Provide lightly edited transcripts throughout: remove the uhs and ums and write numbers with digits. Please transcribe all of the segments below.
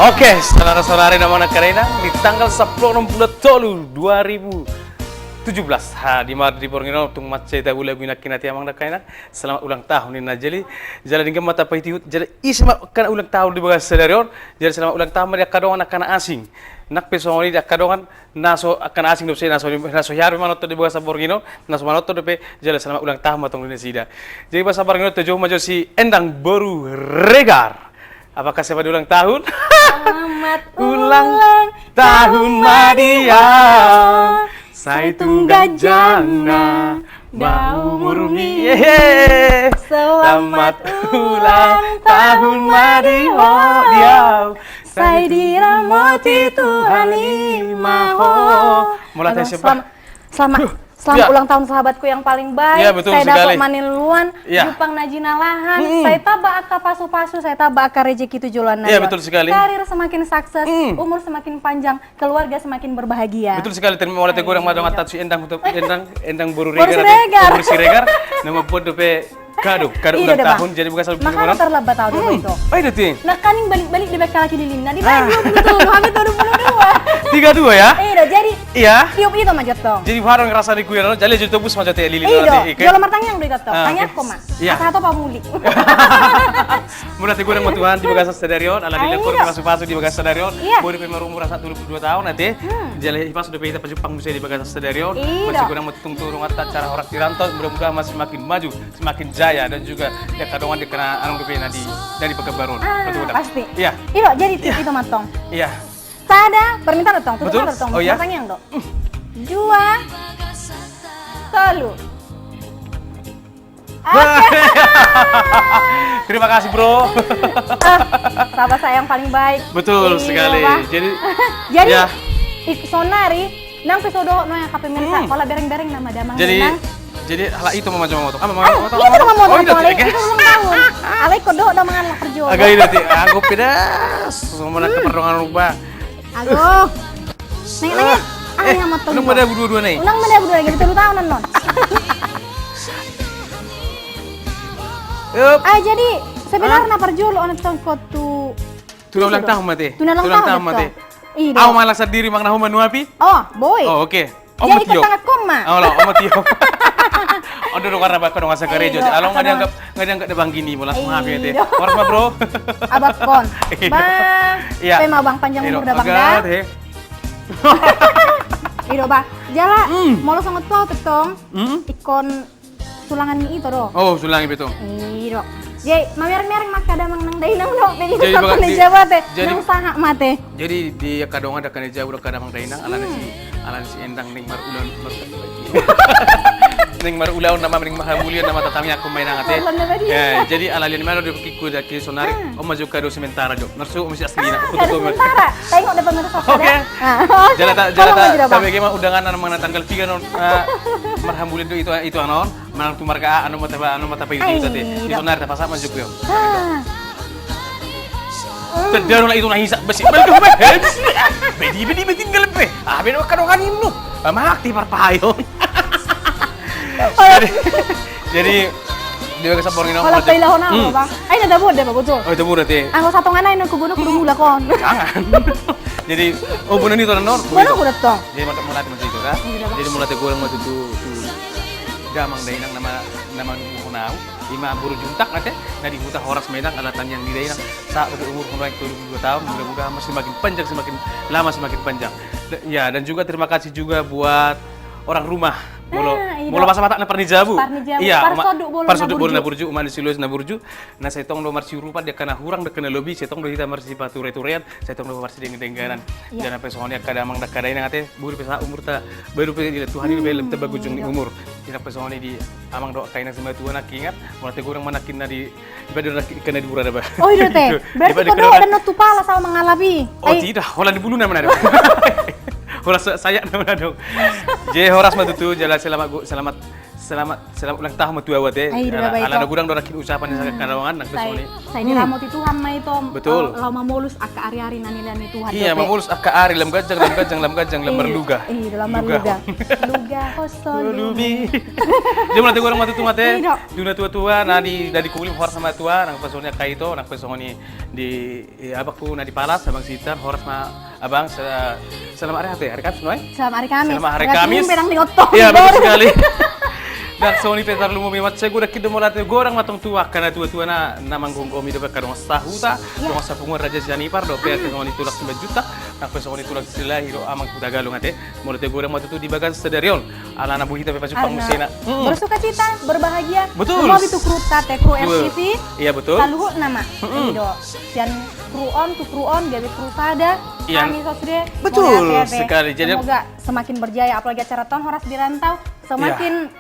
Oke, saudara-saudari nama Karina di tanggal 10 bulan Tolu 2017 di Mardi Borneo tung maceta ula guna kinati amang Karina selamat ulang tahun ini jadi jalan dengan mata pahiti jadi isma kan ulang tahun di bagas sedarion jadi selamat ulang tahun dia kadongan akan asing nak pesoni dia kadongan naso akan asing dopse naso yar manoto di bagas Borneo naso manoto dope jadi selamat ulang tahun matong ini sida jadi bahasa Borneo tujuh maju si Endang Baru Regar. Apakah siapa ulang tahun? Selamat ulang tahun Madia. Saya tunggal jana umur mi. Selamat ulang tahun Madia. Saya dirahmati Tuhan Imaho. Mulai siapa? Selamat ulang tahun sahabatku yang paling baik. Ya, betul saya sekali. dapat maniluan, Ya. Jupang Najina Lahan. Saya tabak aka pasu-pasu, saya tabak aka rezeki tujuan Iya, betul sekali. Karir semakin sukses, umur semakin panjang, keluarga semakin berbahagia. Betul sekali. Terima mulai tegur yang madong atat si Endang untuk Endang Baru Baru Regar. Regar. Baru si Regar. Nama pod dope kado ulang tahun. Jadi bukan selalu Makanya terlambat tahu dulu itu. Oh, itu ting. Nah, kaning balik-balik di bekal lagi lilin. Nah, di balik 20 habis 32 22. ya? Jadi Iya. tiup itu mah jatuh. Jadi barang ngerasa di kuya no, jadi jadi bus macam teh lili Iya, jual martang yang udah jatuh. Ah, Tanya oke. kok mah. Iya. Satu pamuli. Mulai tegur yang Tuhan di Bagas Stadion, ala di dekor Ayo. masuk di Bagas Stadion. Iya. Boleh pemain umur 22 tahun nanti. Jadi pas udah kita Jepang musim di Bagas Stadion. Iya. Masih kurang mau turun atas cara orang Tiranto, mudah-mudahan masih semakin maju, semakin jaya dan juga ya kadongan dikena anong DP dari Pekebaron. Betul. Pasti. Iya. Iya, jadi itu matong. Iya. Tada, permintaan dong, tutup Betul? dong. Oh, iya? Matang yang dong. Jua. Selalu. Terima kasih, Bro. Sahabat saya yang paling baik. Betul Iya, sekali. Pak. Jadi Jadi ya. sonari nang episode no yang kape mirsa kalau bereng-bereng nama damang nang. Jadi hal itu mama coba motor. Itu mah mau Oh, itu alai tiga. itu ulang tahun. Alai kodo udah mangan lah kerja. Agak itu ti. Aku pedas. Semua nak keperluan rubah. Aduh. Nanya. Ah, yang motor. Unang mana dua-dua nih? Unang mana udah lagi 3 tahunan non. Yup. Jadi sebenarnya perjul on tongkot tu. Tulang ulang tahun mati. Tulang ulang tahun mati. Iya. Aku malah sendiri mang nahu manuapi. Oh, boy. Oh, oke. Jadi ketangat koma. Oh, lah, om tio. Odo do karena bakal ngasa gereja. Iya, Along nggak dianggap debang gini, mulas mengapi teh. Iya. Warma, Bro. Abak kon. Iya. Bang. Iya. Pe mau bang panjang umur dah bang Agak, dah. teh. Ido bang. Jala. Mau sangat tau tetong. Ikon tulangan ni itu do. Oh, sulangi betul. Ido. Jadi, mamereng-mereng mak kada mang nang dainang do. Jadi Jadi satu baga- ni di- Jawa teh. jadi- Nang saha mate. Jadi di kadongan ada kana jauh kada mang dainang ala si endang ning mar ulan ning mar ulaw nama ning mahamulian nama tatangnya aku main angate. Ulan na ba dia? Ya, jadi ala lian mana di kiku da ki sonari o maju kado sementara do. Narsu mesti asli na. Kada sementara. Tengok depan pemirsa Oke. Oke. Jala ta bagaimana undangan anu mana tanggal 3 non marhamulian do itu anon manang tumarga anu mata payu itu teh. Di sonari ta pasak maju yo. Terdaro na itu na hisa besi. Balik ko ba? Bedi tinggal pe. Ah, beno kadongan inu. Maakti parpayon. Jadi di bagas Borneo Kalau tayo na ako bang. Ay nadabod ba betul. Oh, itu murah teh. Ang sa tongan ay kubuno kudu mula kon. Jangan. Jadi oh benar itu non. Bueno kudu to. Jadi mulai macam itu kan. Jadi mulai teh goreng macam itu. Damang dainang nama hunau. 5 buru juntak nate. Nah di hutan horas menang alatan yang di dainang saat umur mulai 22 tahun mudah-mudahan masih semakin panjang semakin lama semakin panjang. Ya dan juga terima kasih juga buat orang rumah. Molo masa mata na parnijabu. Iya, Parsoduk bolu na burju, umat siluas na burju. Na saya tong lo marsi rupa dia kana hurang dia kana lobby, saya tong lo hita marsi pature-turean, saya tong lo marsi denggaran. Jangan apa soalnya kada mang da kada ina ngate buru pesa umur ta baru pe Tuhan ini belum tebak ujung umur. Jangan apa soalnya di amang do kaina sama Tuhan nak ingat, mulai te goreng manakin na di ibadah kana di burada ba. Oh iya teh. Berarti kodo dan tupala sama mengalabi. Oh tidak, hola di bulu na mana. Horas saya nama dong. Jadi horas mah tuh jalan selamat selamat ulang tahun matua wate. Ay, dua baik, Ala Tom. gudang dora kin ucapan sa karawangan nang Saya pesoni. saya diramot itu Tuhan mai Tom. Betul. Lau mamulus aka ari-ari nani Tuhan. Iya, mamulus akka ari lam gajang merluga. Dalam merluga. Luga kosong. Lubi. Dia mulai orang matu mate. Iya. Duna tua na di kulim hor sama tua nang pesoni kaito nang pesoni di abakku na di palas abang sitar horas ma abang selamat hari Kamis noy. Selamat hari Kamis. Selamat hari Kamis. Perang di otong. Iya betul sekali. Dan Sony Petar lumumi mat segura kido molate gorang matong tua karena tua na manggung omi de karong sahuta dong sa pungur raja jani par do pe Sony tulak 9 juta nak pe Sony tulak sila hiro amang kudagalong ate molate gorang matu di bagan sedarion ala na buhita pe pasu pangusena. Bersuka cita, berbahagia. Betul. Mau itu kru tate kru FTV. Iya betul. Saluhu nama. Ido. Sian kru on, jadi kru sada. Iya. Kami sosde. Betul sekali. Jadi semoga semakin berjaya apalagi acara tahun horas di rantau semakin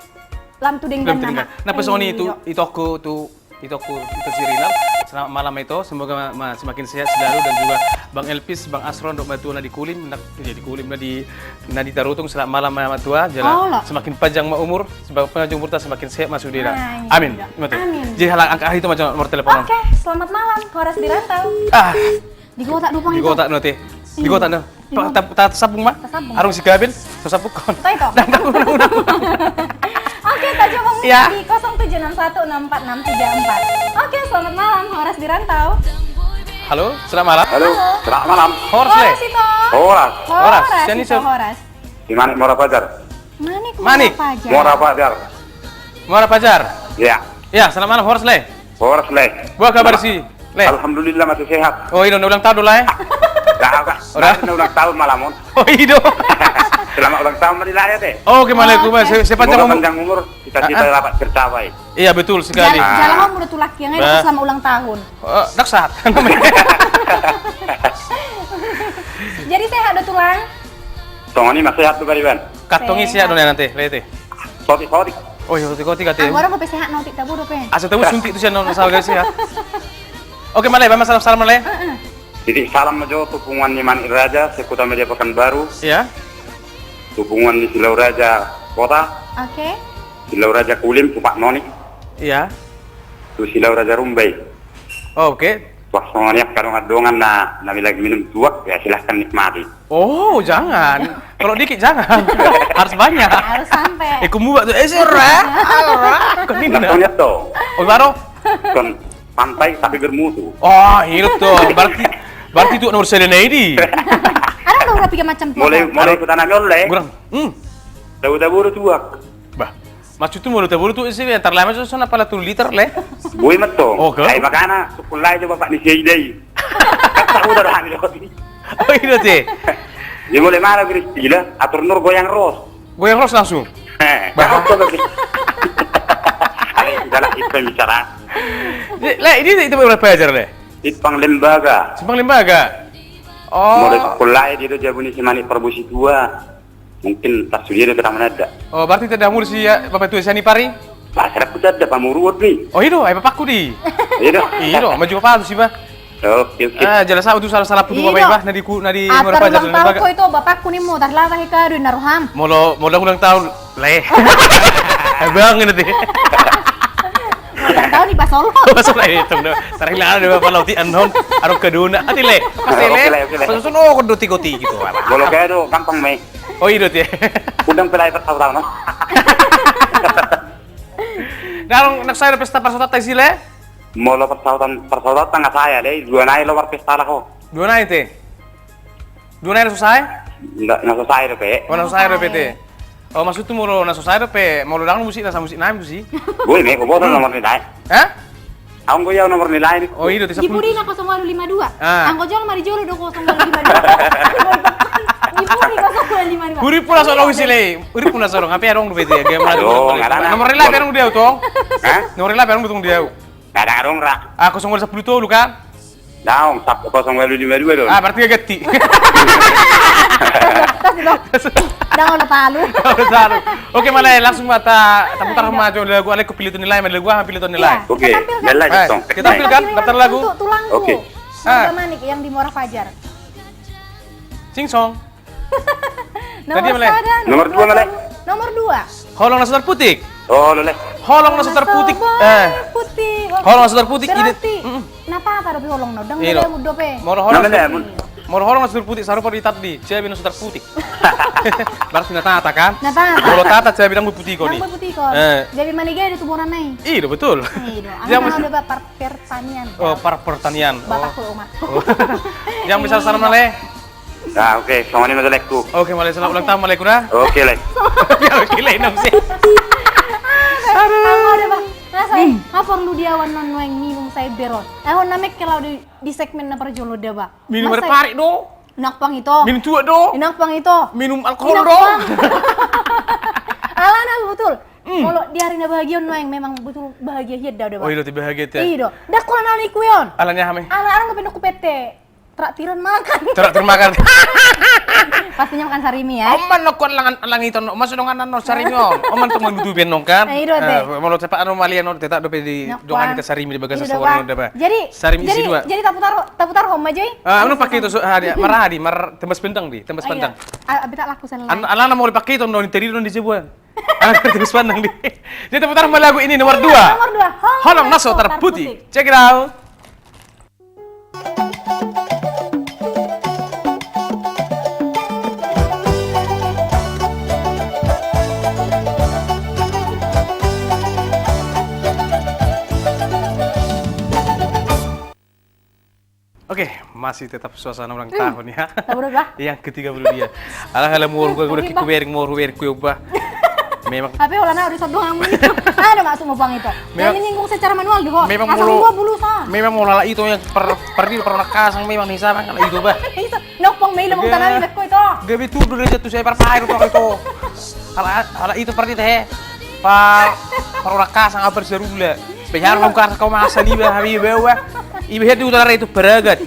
lam tuding dan nama. Nah pesoni itu aku si Rinal. Selamat malam itu, semoga semakin sehat selalu dan juga Bang Elpis, Bang Asron dok bantu di kulim, jadi kulim na di tarutung selamat malam sama tua, jalan semakin panjang umur, panjang umur semakin sehat masuk dira. Amin. Amin. Jadi halang angka itu macam nomor telepon. Oke, selamat malam horas di rantau. Di kota dupang di itu. kota nanti. Di kota no. Tak sabung mah. Arung si Gabin, sasapuk kon. Tahu itu. Oke, tak coba di 0761646634. Oke, selamat malam, Horas di Rantau. Halo, selamat malam. Halo, selamat malam. Horas le. itu. Horas. Horas. Siapa Itu Horas. Di mana Muara Pajar? Manik. Manik. Muara Pajar. Muara Pajar. Ya. Ya, selamat malam Horas le. Horas le. Buah kabar sih, le. Alhamdulillah masih sehat. Oh, ini ulang tahun dulu ya. Enggak. Udah? Ulang tahun malamun. Oh, itu. Selamat ulang tahun Marilaya deh. Oh, gimana ku Mas? Sepanjang Semoga panjang umur cita-cita dapat tercapai. Iya, betul sekali. Jalan kamu udah tulak yang itu selama ulang tahun. Daksat. Jadi sehat udah tulang. Tongoni masih sehat tuh Bariban. Katongi siap dong nanti, lihat. Sotik. Oh, iya, koti kate. Orang mau sehat nanti tak bodoh pe. Asa tahu suntik itu sih non masalah guys ya. Oke, Malay, masalah salam Malay. Jadi salam mejo tupungan Niman Raja, Sekuta Media Pekanbaru. Iya. Tupungan di Silau Raja Kota, Oke. Silau Raja Kulim, Tupak Noni, Iya. tu Silau Raja Rumbai. Oh, oke. Wah, soalnya kalau ngadongan nami lagi minum tuak, ya silahkan nikmati. Oh, jangan. Kalau dikit jangan. Harus banyak. Harus sampai. Kumu buat ora. Kenina. Contohnya tuh, Oh, baru. kan pantai tapi bermutu. Oh, itu tuh. Berarti itu nomor Serenade. Ada dong rapi macam tuh. Mulai ke tanah nyoleh. Kurang. Tahu-tahu tuak. Bah. Maksud tu mulut tu isi antar lama tu sana pala tu liter le. Boy matto. Oh, ke? Ay makana sukulay jo bapak ni Seyday. Tahu dah kami roti. Oh, itu teh. Dia mulai marah Kristina, atur nur goyang ros. Goyang ros langsung. Bah. Ada jalan itu bicara. Le, ini itu berapa ajar le? Ipang lembaga. Simpang lembaga. Oh. Mulai sukulay dia jabuni si mani perbusi tua. Mungkin tak sudah kita mana ada. Oh, berarti tidak murus ya Bapak tu Sani Pari? Pasar aku ada pamuruot nih. Oh, itu, bapakku di. Iya. Iya, maju apa tu sih, Bah? Oke. Jelas aku tu salah putu Bapak nadi Atar ulang tahun ko itu bapakku nih mau darlah lah hikaru naruham. Molo ulang tahun le. Bang ini teh. Ulang tahun di Basolo. Masuk le itu. Tarila ada Bapak lauti anon aro keduna. Ati le. Masih le. Pasal oh koti gitu. Bolo kayak do gampang mei. Oh, itu teh. Udang pelai pertahun-tahun. Darong nak saya pesta persaudaraan sile. Molo persaudaraan tengah saya deh. Dua naik luar pesta lah kok. Dua naik teh. Dua naik selesai? Nggak selesai deh pe. Oh, selesai deh teh. Oh, maksud tu mau selesai deh pe. Mau dang musik nasa musik naik sih. Gue nih, gue bosan nomor nilai. Hah? Aku gue yang nomor nilai nih. Oh, itu teh. Di Purina 0252. Ah. Angko jual mari jual udah 0252. Di Puri 0252. Uri pula soal wisi le. Uri pula soal ngapain arong du bete game lagi. Oh, nggak ada. Nomor rela perong dia tong. Hah? Nomor rela perong betung dia. Nggak ada dong rak. Aku songol 10 tuh lu kan? Daung, sab 052 dong. Ah, berarti gati. Dah udah palu. Saru. Oke, malay langsung mata taputar maju lagu ale ku pilih tu nilai, pilih gua pilih tu nilai. Oke, nilai dong. Kita tampilkan daftar lagu. Tulangku. Oke. Semoga Manik yang di Muara Fajar. Sing song. Nomor Tadi, Malay. sada, Nomor dua, Malay. Nomor 2. Holong nasar putik. Oh, loleh. Holong na sutar putik. Putih. Holong na sutar putik Berarti. Napa ta dopi holong no? Dang Iya, dia mudo pe. Moro holong. Namanya, Mun. Moro holong na sutar putik saru pari tadi. Cebi na sutar putik. Berarti na tata kan? Napa? Moro tata cebi nang putih ko ni. Yang putih kok. Jadi maniga di tuburan nai. Iya betul. Iya, Yang ana mesti- udah bapar pertanian. Oh, para pertanian. Bapakku umat. Yang bisa salam nale. Ah, oke. Sama ini lek-ku. Oke, malay salam ulang tahun malay kuna. Oke, lek. Oke, lain nang sih. Kamu ada bang. Nah saya, perlu dia wanan yang minum saya beron. Ehon namek kalau di segmen na perjolo dia bang. Minum air pari do. Inak pang itu. Minum tua do. Inak pang itu. Minum alkohol Inak do. pang. Alana betul. Kalau di hari na bahagia yang memang betul bahagia hiat dah Oh, bang. iya tiba bahagia ya. Iya do. Dah kau nali kuyon. Alanya hame. Anak-anak nggak ku pete. Traktiran makan. Termakan. Pastinya makan sarimi ya. Oman no kon lang ito no. Masuk dong anan no sari nyo. Oman tong magdudubian nong kan. Ay, iro, te. Mau cepat anu malian no teta do di Nak, dongan Bang. kita sarimi di bagas Iya, sesuatu Bang. no ba. Jadi sarimi isi dua. Jadi taputar home aja. Anu pakai itu marah di mar tembas pendang di tembas pendang. Abi tak laku sana. Alana mau dipakai itu no interi no di sebuah. Anak tembas pendang di. Dia taputar sama lagu ini nomor 2. Nomor 2. Holong naso terputih. Check it out. Oke, masih tetap suasana ulang tahun ya. Tahu dah. Yang ke-30 dia. Alah mur gue udah kikuwering ba. Memang Tapi olana udah satu ngamu itu. Ada masuk mau bang itu. Yang Memang- menyinggung secara manual deh kok. memang Asal mulu- gua bulu sah. memang mau lala itu yang perdi pernah kasang memang nih sama kalau itu bah. Itu nopong mail mau tanami bekko itu. Gabi tuh udah jatuh saya parpair itu. Ala itu perdi teh. Pernah kasang apa serula. Biar kau masa di bah habi bawa. Ibu itu utara itu beragat.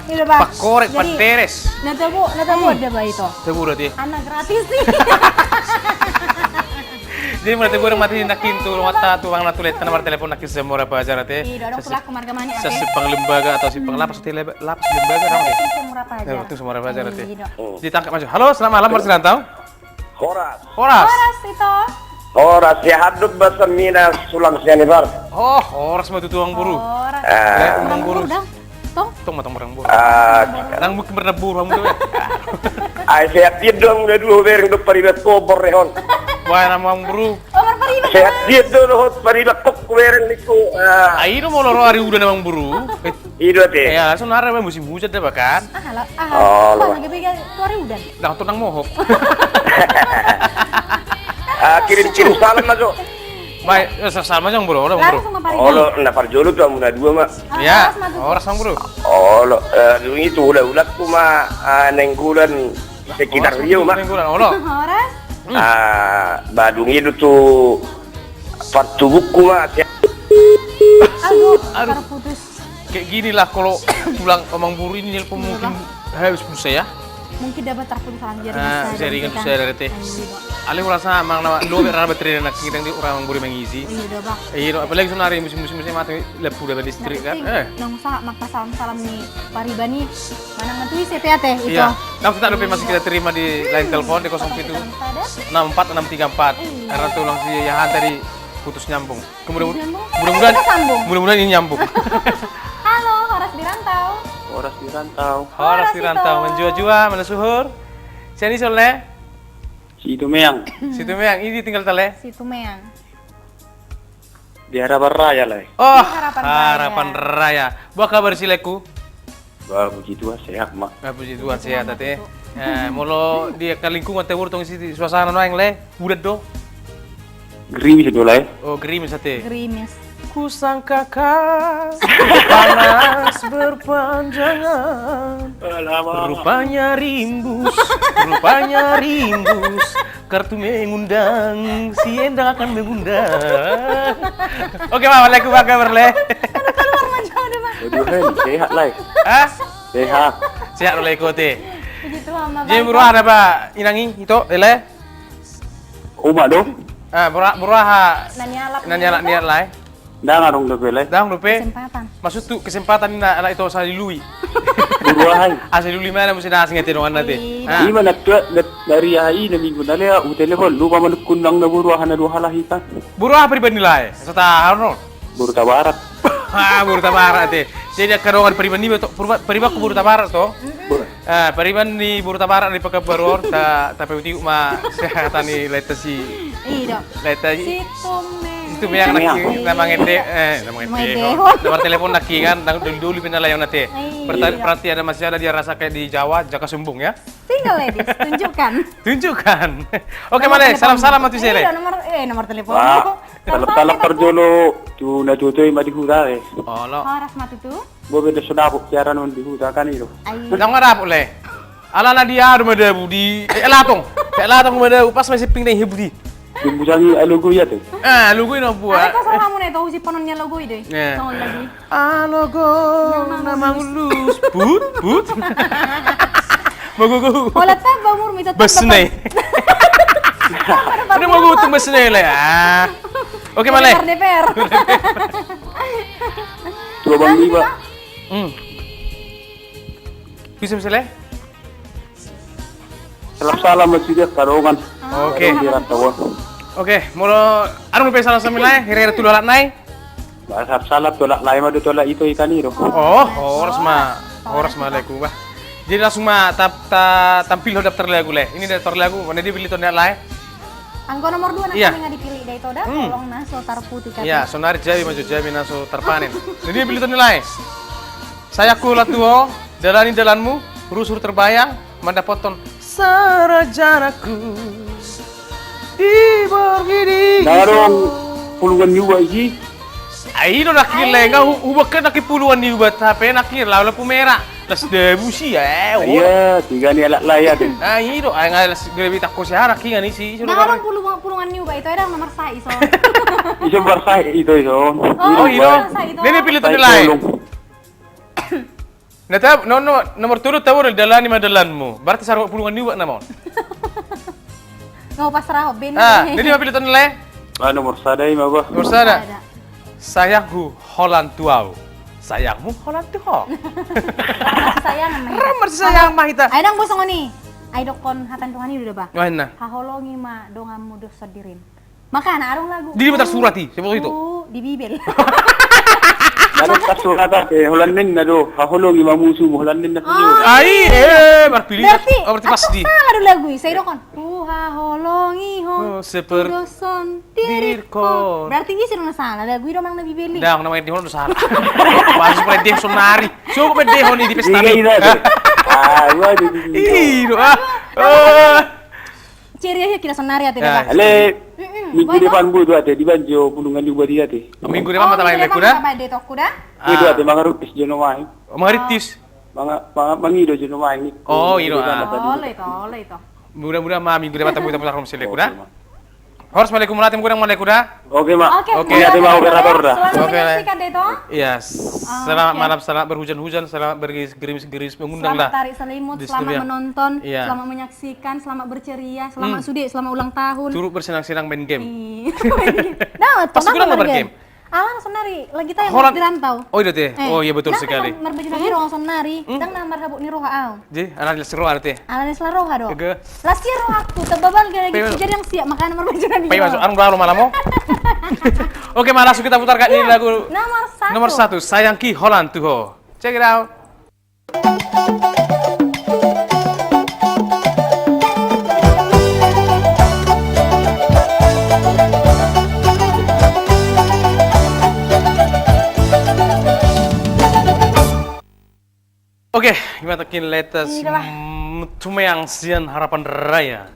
Iya, Bang. Pak korek, Jadi- pak teres. Nata bu ada bah itu. Tebu berarti. Anak gratis sih. Jadi mulai tebu orang mati nakin tuh wata tuh bang natulet nomor telepon nakin semua apa aja rate. Iya, dong pelaku marga mani Sa sipang lembaga atau sipang lapas lapas lembaga dong deh. Semua apa aja. Nah, itu semua apa aja rate. Iya, dong. Ditangkap masuk. Halo, selamat malam Mas Rantau. Horas. Horas. Horas itu. Horas ya haduk basamina sulam sianibar. Oh, Horas mah itu tuang buru. Horas. Tuang buru. Udah. Tong. Tong matang orang buru. Ah, Nang mungkin pernah buru kamu tuh. ay sehat dia dong udah dua bering do paribat kobor rehon. Wah, nama orang buru. Omar Paribas. Sehat dia dong paribat kok bering niku. Ayo mau loro hari udah namang buru. Ido teh. Ya, langsung nara musim hujan deh bahkan. Oh, Kok lu. lagi pegang tuari udan. Dah tuh nang mohok. Kirim-kirim salam masuk. Baik, sama yang buru, orang buru. Langsung sama Paribas. Oh lo napar jolo tuh amuna dua mak. Ya, Horas, Mas. Horas sang buru. Oh lo dulu itu ulat ku mah nenggulan sekitar dia mak. Mingguan, oh lo. Horas. Badung itu tuh partu buku mah. Aduh, Aduh. terputus. Kayak gini lah kalau pulang omong buru ini nelpon mungkin habis pulsa ya. Mungkin dapat terputus lagi dari Jaringan tuh saya dari teh. Ale merasa mang nama lo berapa baterai nak kita di orang buru mengisi. Iya, udah bang. Iya, apalagi sunari musim-musim mati lepu dapat listrik kan. Nong sa makta salam-salam nih Paribani. Mana ngantui CP teh itu. Iya. Kamu tak lupa masih kita terima di line telepon di 07 64634. Karena tulang si Yahan tadi putus nyambung. Mudah-mudahan Kita sambung. mudah-mudahan ini nyambung. Halo, Horas di Rantau. Horas di rantau. Horas di rantau menjua-jua mana suhur. Sini soleh. Si itu meang Situ meang ini tinggal tale. Situ Meang. di harapan raya lah. Oh, Harapan harapan raya. Buah kabar sileku. Wah puji Tuhan sehat mak. Puji Tuhan sehat tadi. Molo dia ke lingkungan tewur tong isi suasana noeng le. Budak do. Gerimis itu lah. Oh, gerimis sate. Gerimis. Kusangka kau panas berpanjangan. Rupanya rimbus, kartu mengundang, si Endang akan mengundang. Oke, Mama, leku apa kabar le? Keluar macam ada bang. Waduh, sehat lah. Hah? Sehat. Sehat lo leku te. Puji Tuhan mah. Jadi buruh ada apa? Inangi itu, le? Umak dong. Buruh ha. Nanya lap. Nanya niat lah. Dah ngarong na pala. Dang lupe. Kesempatan. Maksud tu kesempatan na ala ito sa Lui. Buruahay. Asa Lui mana mesti nasi ngatinongan natin. Di mana dari hari na minggu na lea u telepon lupa manukun lang na buruahan na duha lahitan. Buru apa pribadi nilai? Sata Arnold. Buru tabarat. Buru tabarat ate. Jadi karongan pribadi ni to pribadi buru tabarat to. Pribadi ni buru tabarat ni pakabaror tapi uti ma sehatan ni leta si. Iya. Leta Si itu yang namang ede nomor telepon naki kan dulu pinalayan nate. Berarti ada masih ada dia rasa kayak di Jawa Jaka Sumbung ya. Single ladies, tunjukkan. Oke Male, salam-salam mati sele. Iya, nomor telepon. Talap perjolo tu na tutoy madihuda eh. Oh lo. Horas matu tu. Bobe de soda ko kiara non dihuda kan iro. Nang ngarap ule. Ala na dia rumada budi. Elatong rumada upas masih ping deng hibudi. Dimbujangi alogo ya te. Lugu ino buat. Ako sa kamu na ito, si panonnya logo ide. Tawon lagi. Alogo namang lus put. Magugu. Wala ta ba mo mita. Besnay. Ano magutung besnay le? Oke Male. DPR. Tuwa bang iba. Bisa misalnya? Salam masih karongan. Oke. Oke, mula anong lupa salam sa milay? Hira-hira tulo alat nay? Bahasa salap tolak lain mah tolak itu ikan itu. Oras leku ba. Jadi langsung tampil daftar lagu le. Ini daftar lagu, mana dia pilih tonel lain? Angko nomor 2 Iya. nga dipilih day to da, tolong naso tarputi ka. Iya, sonari jawi maju jawi naso terpanen. Jadi dia pilih tonel lain. Saya kulat tuo, jalani jalanmu, rusur terbayang, mandapoton sarajanaku. Di borgiri. Darong puluhan juga iji. Ayo nakil enggak ubah kan nakil puluhan di ubah tapi nakil lalu pumera las debusi ya. Iya, tiga ni alat layar deh. Ayo enggak las grebi tak kosya nakil ni sih. Ngarong pulungan niyo ba ito ada nomor sa iso. Iso bersah itu iso. Oh iya. Ini pilih tadi lain. Nata nomor turut tahu dalan ni madalanmu. Berarti sarwa pulungan niyo na mo. Ngau pasrah ben. Ini dia pilih tadi lain. Nomor sadai mah bah. Nomor sada. Sayangku Holland tuau. Sayangmu Holland tuau. Sayang namanya. Ramar sayang mah ita. Ay dang bosong ni. Ay dokon hatan Tuhan ini udah ba. Mana? Haholongi ma dongamu dos sadirin. Maka na arong lagu. Di bentar surati, siapa itu? Di Bibel. Ada kasurata ke Holandin na do. Hahulong ima musuh Holandin na tuyo. Ai, berpilih. Berarti pas di. Salah do lagu, saya dokon. Haholongi ho. Seperti Doson diriko. Berarti ini sih salah lagu itu mang na Bibel. dah namanya Dehon salah. Masuk pada Dehon sonari. Coba pada Dehon di pesta ni. Gua di. Ih, Ciri aja kita sonari ate ba. Ale, minggu depan bu tu ate di banjo pulungan juga dia ate. Minggu depan mata main kuda. Ba de tok kuda. Itu ate mangarupis jono mai. Maritis. Mangido jono mai ni. Oh, iro. Ole itu. Mudah-mudahan minggu depan tamu rom sele kuda. Horus malikum latim kurang malai kuda. Oke, Mak. Oke, ate mau operator dah. Selamat Oke, menyaksikan Deto. Iya, selamat malam, selamat berhujan-hujan, selamat bergeris-geris mengundang Selamat lah. tarik selimut, Di selamat studio. menonton, Iya. selamat menyaksikan, selamat berceria, selamat sudi, selamat ulang tahun. Turut bersenang-senang main game. Nah, Pas kurang nggak bergame? Alang sonari, lagi tayo Holland. di rantau. Oh iya teh. Oh iya betul sekali. Merbaju lagi roh sonari, dang na marhabuk ni roha aw. Jadi anak seru ada teh. Ala ni roha do. Ege. Lasi roh aku, tababal gaya Pay- gitu jadi yang siap makan merbaju lagi. Pai masuk anu baru malam mo. Oke, malah langsung kita putarkan ini lagu Nomor 1. nomor 1, Sayang Ki Holland tuh. Check it out. Oke, gimana kin letas tumeyang sian harapan raya.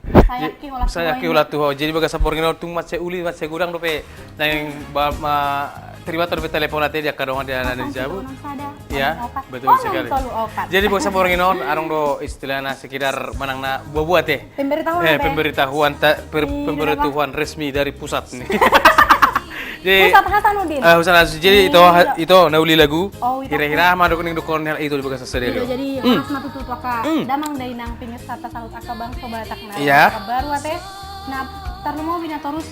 Saya ki ulah tuh. Jadi baga sapor ngino tung mat uli mat gudang dope nang terima dope telepon ate dia kadang dia ada di Jabu. Ya, betul sekali. Jadi baga sapor ngino arong do istilahna sekedar manangna buah-buah teh. Pemberitahuan resmi dari pusat nih. Jadi Pusat Hasanuddin. Hasanuddin. Jadi itu nauli lagu. Oh, itu. Kira-kira mah dokuning dokon hal itu di bagas Iya, stereo. jadi mas matu tutuaka damang day nang pinggir sarta salut aka bang so balatak na Iya. baru ate na Tarlu mau bina terus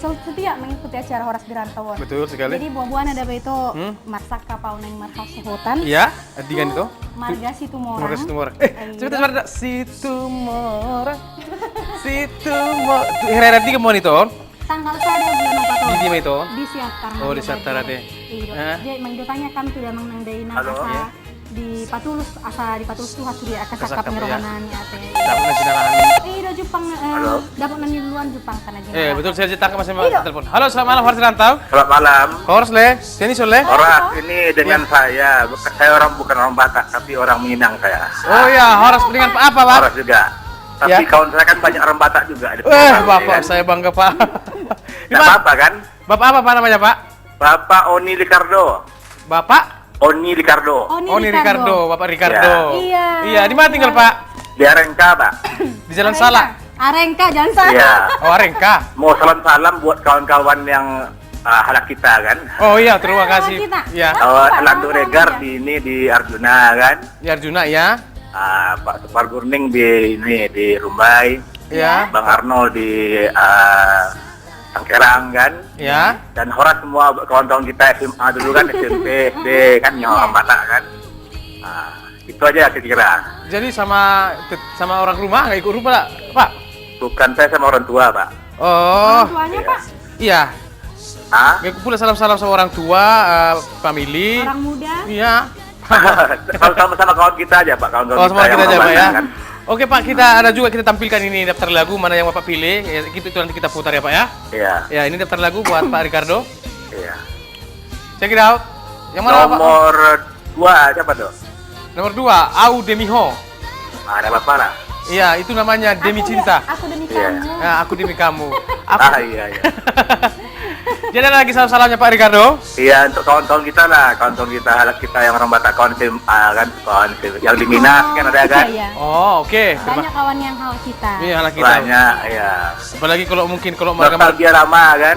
setia mengikuti acara Horas di Rantauan. Betul sekali. Jadi buah-buahan ada itu masak kapal neng markas hutan. Iya, adigan itu. Marga Situmorang. Marga Situmorang. Sebentar, Situmorang. Situmorang. Herera tiga mau itu. Tanggal saya bulan 4 Di mana itu? Di Siatar. Oh, di Siatar ada. Iya. Jadi mangdotanya kan tidak menang dari asa di Patulus tuh hasil dia akan sakap ngerohanan ya teh. Dapat nasi nalahan. Iya Jepang dapat nang duluan Jepang kana jeung. Betul saya ceritakan masih telepon. Halo, selamat malam Horas Rantau. Selamat malam. Horas le, sini Sole. Orang ini dengan saya, saya bukan orang Batak, tapi orang Minang saya. Oh ya, Horas dengan apa, Pak? Horas juga. Tapi kawan saya kan banyak orang Batak juga. Bapak saya bangga, Pak. Tidak apa-apa kan? Bapak apa namanya, Pak? Bapak Oni Ricardo. Bapak? Oni Ricardo. Oni Ricardo, Bapak Ricardo. Iya. Iya, di mana tinggal, Pak? Di Arengka, Pak. Di Jalan Salak. Arengka, Jalan Salak. Iya. Oh, Arengka. Mau salam-salam buat kawan-kawan yang halak kita kan. Oh iya, terima kasih. Iya. Lando Regar di Arjuna kan. Di Arjuna ya. Pak Supar Gurning di Rumbai. Ya. Bang Arno di Tangkerang kan. Ya. Dan Horas semua kawan-kawan kita SMA dulu kan, SMP, SD kan yang orang Batak kan. Itu aja kira-kira. Jadi sama orang rumah nggak ikut rumah, Pak? Bukan, saya sama orang tua, Pak. Oh. Orang tuanya, Pak. Iya. Hah? Nggak pula salam-salam sama orang tua, family. Orang muda. Iya. Kalau sama-sama kawan kita aja, Pak. Kawan-kawan Sama kita yang aja, orang Pak ya. Batak, kan. Oke, Pak, kita juga tampilkan ini daftar lagu mana yang Bapak pilih. Ya, itu nanti kita putar ya, Pak ya. Iya. Ya, ini daftar lagu buat Pak Ricardo. Iya. Check it out. Yang mana, Pak? Nomor 2 siapa tuh? Nomor 2, Au Demiho. Ada apa lah? Iya, itu namanya Demi Cinta. Aku demi Iya. kamu. Nah, aku demi kamu. Iya. Jadi ada lagi salam-salamnya Pak Ricardo. Iya, untuk kawan-kawan kita lah, kawan-kawan kita, halak kita yang orang Batak, kawan SMA kan, kawan yang di Minas kan ada kan? Iya. Oh, oke. Banyak kawan yang hal kita. Iya, anak kita. Banyak, ya. Apalagi kalau marga Nostalgia lama kan?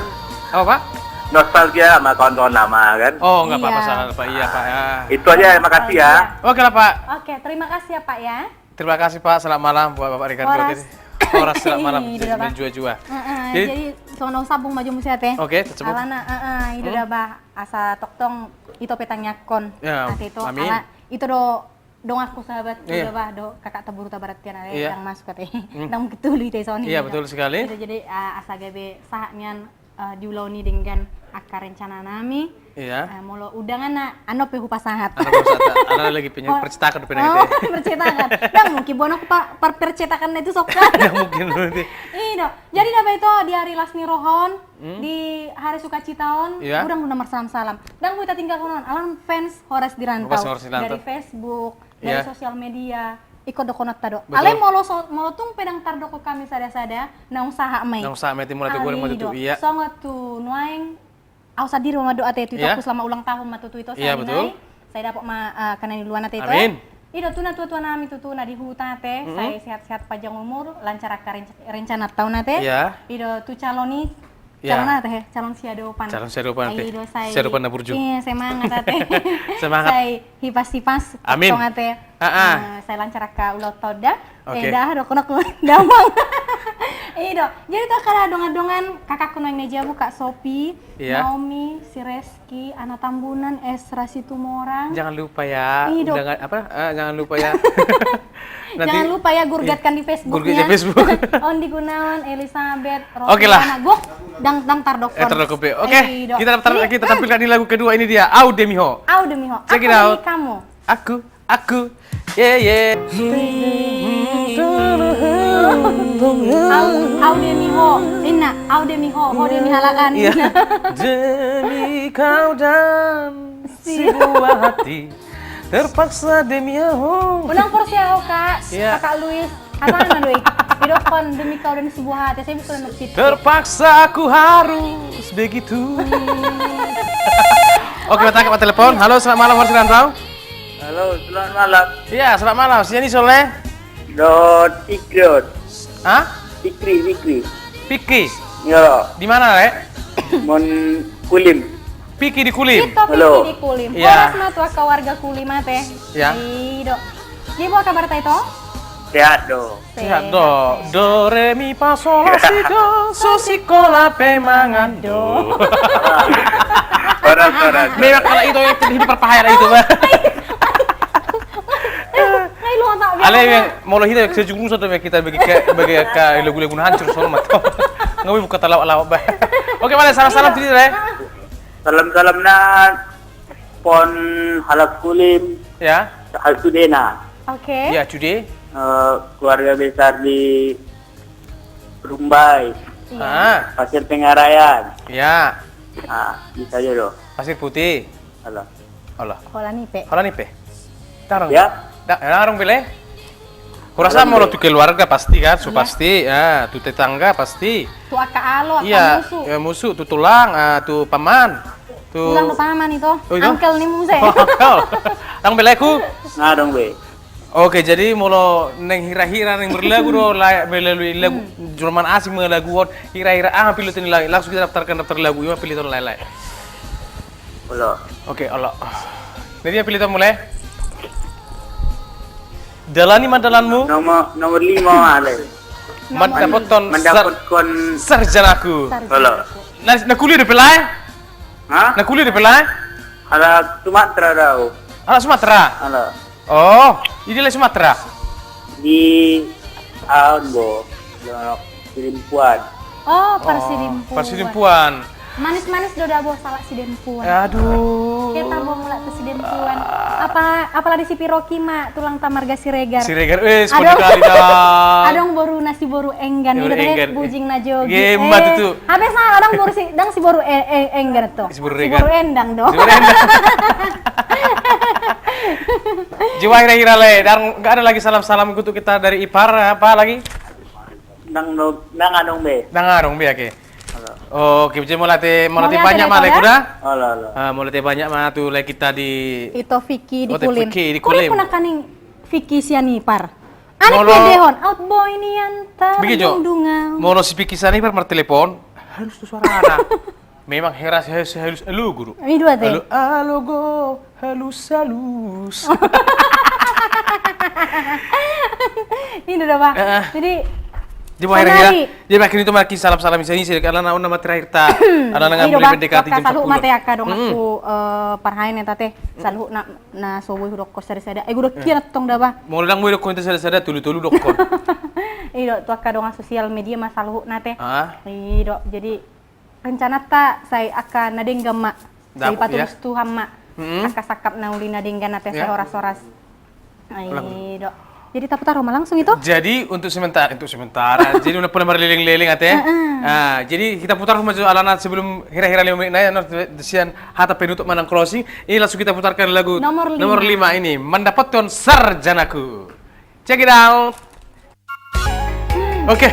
apa, Pak? Nostalgia sama kawan-kawan lama kan? Oh, enggak apa-apa Iya. salah, Pak. Iya, Pak ya. Itu aja, makasih ya. Oke lah, Pak. Oke, terima kasih ya Pak ya. Terima kasih, Pak. Selamat malam buat Bapak Ricardo Horas. tadi. Horas selamat malam. Iya, Pak. Jua-jua. Jadi sono sabung maju musia teh. Oke, tersebut. Alana itu dah bah asa toktong itu petang nyakon. Ya, Nanti itu amin. ala itu dong aku sahabat Iya. udah bah kakak teburu tabarat tiana Iya. yang masuk teh. Dang ketuli teh soni. Iya, betul sekali. Itu jadi asa gabe sahanya diuloni dengan akar rencana nami. Iya. Molo udangan na ano pe hupasahat. Anak lagi percetakan depan Oh, kita. percetakan. Dan mungkin bono percetakan itu sok kan. Enggak mungkin nanti. Iya, jadi apa itu di hari Lasmi Rohon, di hari Sukacitaon, Iya. udah nomor salam-salam. Dan kita tinggal konon, alam fans Horas di Rantau Horas di Rantau. dari Facebook, Iya. dari sosial media. Ikut dokonot tado. Betul. Ale mau tung pedang tardoko kami sada-sada, naung saha mai. Nang sa meti mulai goreng matu tu iya. Songot tu nuaing au sadiri ma doa teh itu Iya. aku selama ulang tahun matutu itu Iya, betul. Saya dapat karena di luar teh itu. Amin. Ido tuna tua nami tutu na di hutan teh, saya sehat-sehat panjang umur, lancar akar rencana tahun teh. Iya. Ido tu caloni Iya. calon teh, calon siadopan. Calon siadopan teh. Ido saya. Siadopan na burju. Iya, semangat teh. Semangat. Saya hipas-hipas Amin. teh. Saya lancar akar ulah toda. Oke. Dah dokonak damang. Ido, jadi tuh karena dongan-dongan kakak kuno yang neja buka Sophie, Iya. Naomi, si Reski, Ana Tambunan, Esra Situmorang. Jangan lupa ya. Iya, Dok. Undangan apa? Jangan lupa ya. Jangan lupa ya gurgatkan di Facebooknya. Gurgat di Facebook. Ondi Gunawan, Elizabeth, Oke lah. Gok, dang tardokon. Terkopi. Oke, Ido. kita tampilkan di lagu kedua ini dia Au Demiho. Au demiho. Check it Aku out. demi kamu. Aku. Yeah. Au demiho. Inna, au demiho. Ho demi halakan. Iya. Demi kau dan si buah hati terpaksa demi aku. Unang porsiaho Kak. Iya. Kakak Luis. Apa na Doi? Idokon demi kau dan sebuah hati. Saya bukan anak situ. Terpaksa aku harus begitu. Oke, kita angkat telepon. Halo, selamat malam Horas Rantau. Halo, selamat malam. Iya, selamat malam. Sini Soleh. Ikri. Hah? Ikri. Piki. Ya, Di mana, Le? mon kulim. Piki di Kulim. Kita Halo. pilih di Kulim. Iya. Horas mah tua ke warga Kulim teh. Iya. Ido. Jadi mau kabar teh itu? Sehat do. Sehat do. Do re mi fa sol la si do la pe mangan do. Koras. Memang kalau itu yang hidup perpahaya itu bah. Ay, lo tak biasa. Ale yang mau hidup sejujurnya satu yang kita bagi ke lagu-lagu hancur soal mata. Ngawi buka talawak bah. Oke, mana salam-salam tadi deh. Salam-salam na pon halak kulim Ya. hal sudena. Oke. Ya, today. Keluarga besar di Rumbai, Ah, Pasir Pengarayan. ya. Bisa aja do. Pasir Putih. Halo. Allah. Hola nih, Pe. Kalau nih pe. Tarung. Ya. Tarung pilih. Kurasa mau lo tuh keluarga pasti kan, so pasti. Ya, tuh tetangga pasti. Tuh aka alo, aka Iya, musuh. ya, musuh tuh tulang, tuh paman. Tuh. Tulang tuh paman itu. Oh, itu? Uncle nih muse. Kau. Tang beleku. Nah dong be. Oke, jadi mulu neng hira-hira neng berlagu do melalui lagu Jerman asing melagu hira-hira pilih ini lagi langsung kita daftar lagu ini pilih ton lain-lain. Halo. Oke, Allah. Jadi pilih ton mulai. Jalani madalanmu, Nomor 5 ale. mendapat ton Mendapat kon. sarjanaku. Halo. Nah kuliah di pelai? Hah? Nah kuliah di pelai? Ala Sumatera daw. Anak Sumatera. Halo. Oh, ini lah Sumatera. Di Bo. Perempuan. Oh, persidimpuan. Persidimpuan. Manis-manis do dah bos salah sidempuan. Aduh. Kita mau mulai ke sidempuan. Apalagi si Piroki mak tulang tamarga Siregar. Siregar, sepuluh Adong. kali dah. Adong boru nasi boru enggan Boru itu teh enggan. bujing na jogi. Gemat itu. Habis adong boru si boru enggan tuh. Si boru Si enggan. boru endang dong. Jiwa kira-kira le, dan nggak ada lagi salam-salam untuk kita dari Ipar apa lagi? Nang anong be. Nangarong biar ke. Halo. Oke, jadi mulai Maunya banyak ada mah itu le ya? kuda. Halo. Mulai banyak mah tuh le kita di. Itu Vicky di Oh, teh Kulim. Vicky di Kulim Kulim. pun kaning Vicky Sianipar. Anak Molo- pedehon outboy ni antar Begitu. dungdungan. Mau si pikisan ini per telepon, halus tuh suara anak. Memang heras halus elu guru. Ini dua teh. Halo, halo go, halus. Ini udah Pak. Jadi Di mana ya? Sonari. Jadi makin itu makin salam-salam misalnya sih karena nama terakhir ta. Ada nang boleh mendekati jam 10. Salu mate aka dong aku parhain eta teh. Salu na sobo hudok kos dari sada. Guru kieu tong da Pak. Mau lang mo ko sada tulu dokon. Ido tu aka dong sosial media mah salu na teh. Ah. Ido jadi rencana ta saya akan nadenggam mak. Saya Dapet, patulus ya? Tuhan mak. Aka sakap nauli nadenggan na teh Ya. soras-soras. Ido. Jadi taputar rumah langsung itu? Jadi untuk sementara. Jadi udah pernah berliling-liling ate. Nah, jadi kita putar rumah alana sebelum hira-hira 5 menit nah desian hata penutup manang closing. Ini langsung kita putarkan lagu Nomor 5 ini mendapatkan sarjanaku. Check it out. Oke.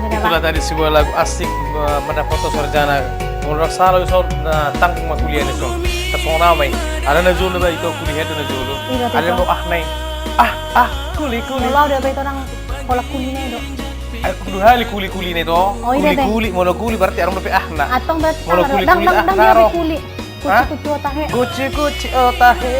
Itulah tadi sebuah lagu asik mendapatkan sarjana. Menurut salah tanggung kuliah itu. Tersona mai. Ada najulu ba itu kuliah itu najulu. Iya, Ada betul. mau nai. Kuli. Kalau udah beto orang kolak kulina itu. Kudu hali kuli nih toh. Oh, iya, teh. Mono kuli berarti orang lebih nak. Atong berarti Molo sama kuli-kuli dang dia naro. kuli. Hah? Kucu otahe. Kuci otahe.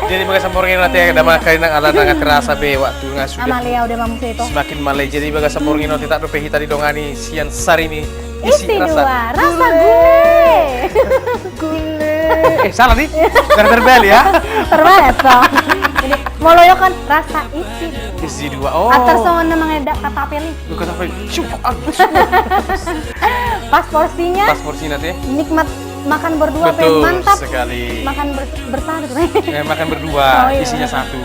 Jadi baga samporngin nanti ada makai nang ala nang kerasa be waktu nggak sudah Amalia udah mampu itu. semakin malai. Jadi baga samporngin nanti tak dope hita di dongani sian sari ini Isi dua, rasa gule. salah nih. Gara-gara beli ya. Terbaik dong. Jadi moloyo kan rasa isi. Isi dua. Oh. Atar songan namang edak kata peli. Lu kata apa? Pas porsinya Pas porsi nanti. nikmat makan berdua pe Betul mantap. sekali. Makan bersatu. Makan berdua, Oh, iya. isinya satu.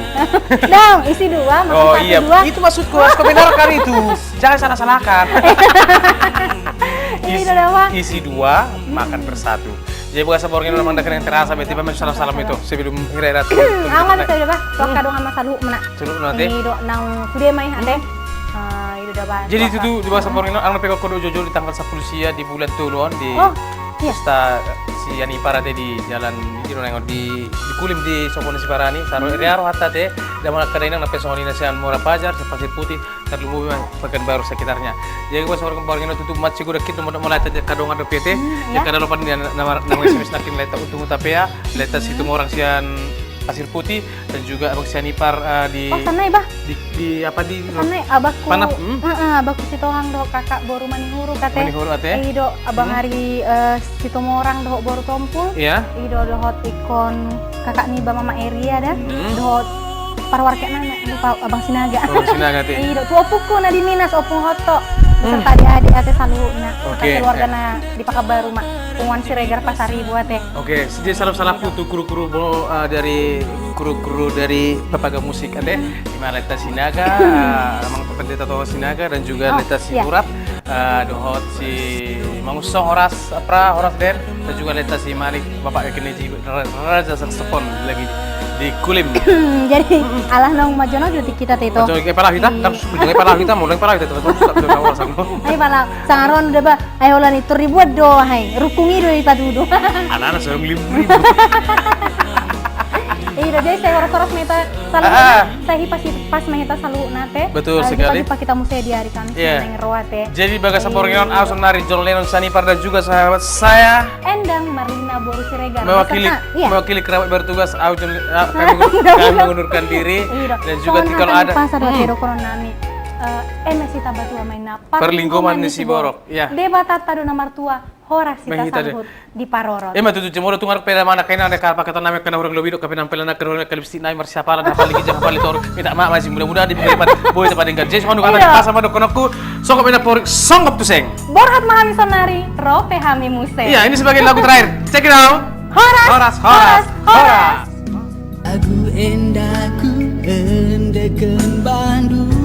Dong, isi dua, makan Oh satu iya, dua. itu maksudku, harus kau benarkan itu. Jangan salah-salahkan. Ini udah apa? Isi dua, makan bersatu. Jadi bukan seborngin memang yang terasa, tiba memang salam-salam itu sebelum kira-kira tuh. Aman bisa udah bah, tuh kadang sama salu mana. Suruh nanti. Ini do nang sudah main ade. Itu udah bah. Jadi itu tuh di bawah seborngin, ang pekok kode jojo di tanggal 10 sia di bulan Tuluan di Oh, iya. Pesta si Yani Parade di jalan di nengok di Kulim di Sopone Siparani, taruh area hatta teh, dan mana kadang nape songoni nasian Mora Pajar, Pasir Putih, terlalu Pekanbaru sekitarnya. Jadi gua seborngin tutup match gua kita mulai tadi kadang ada PT, ya kada lupa nama SMS nakin leta untung tapi ya leta situ orang sian Pasir Putih dan juga Abang Sianipar di Oh, sanay ba? di apa di Sanay abakku. Panap, Abakku si Tohang do kakak boru manihuru kate. Manihuru ate? Do abang hari si Tomorang do boru tompul. Iya. Do hot ikon kakak Niba Mama Eria dah. Do parwarket nana lupa abang Sinaga. Oh, Sinaga teh. Do tu opuku na di Minas opung hoto. Beserta adik-adik ate saluna. Oke. Keluarga na di Pakabaru mak. Punguan Siregar Pasaribu ate. Oke, jadi salam-salam untuk kru-kru dari kru-kru dari Papaga Musik ade, di mana Leta Sinaga, Mang Pendeta Toh Sinaga dan juga Leta Sinurat, dohot si Mangusong Oras Oras Den dan juga Leta si Malik Bapak Keneji Raja Saksofon lagi di Kulim. Jadi alah nong majono juti kita tito. Macam kayak palah kita, kan ujungnya palah kita, mulai palah kita terus tak bisa awal sama. Ay pala, sangaron udah ba? Ay wala ni ribuan do hay. Rukungi do ipadudo. Anak-anak saya 5.000. Iya, jadi saya oras-oras meta salu saya pas mahita salu nate. Betul sekali. Pak kita mesti diarikan nang roate. Jadi bagas sampurnion Ausung Nari John Lennon Sianipar dan juga sahabat saya Endang Marlina Boru Siregar. Mewakili kerabat bertugas kami mengundurkan diri dan juga kalau ada pasar do nami sita batua maina perlingkuman di Siborok. Ya. Debatat padu nomor tua horas sita Mahita sambut di Parorot. Matutu cemoro tungar peda mana kaina ada karpa kata nama kana urang lobido kapin ampelana kana kalipsi nai marsiapala na pali gija pali tor minta maaf masih mudah-mudahan diberi boy tepat dengan jes manu kata pas sama dokonku songkop ina porik songkop tuseng. Borhat mahami sonari rope hami muse. Iya, ini sebagai lagu terakhir. Check it out. Horas. Aku endaku endekan Bandung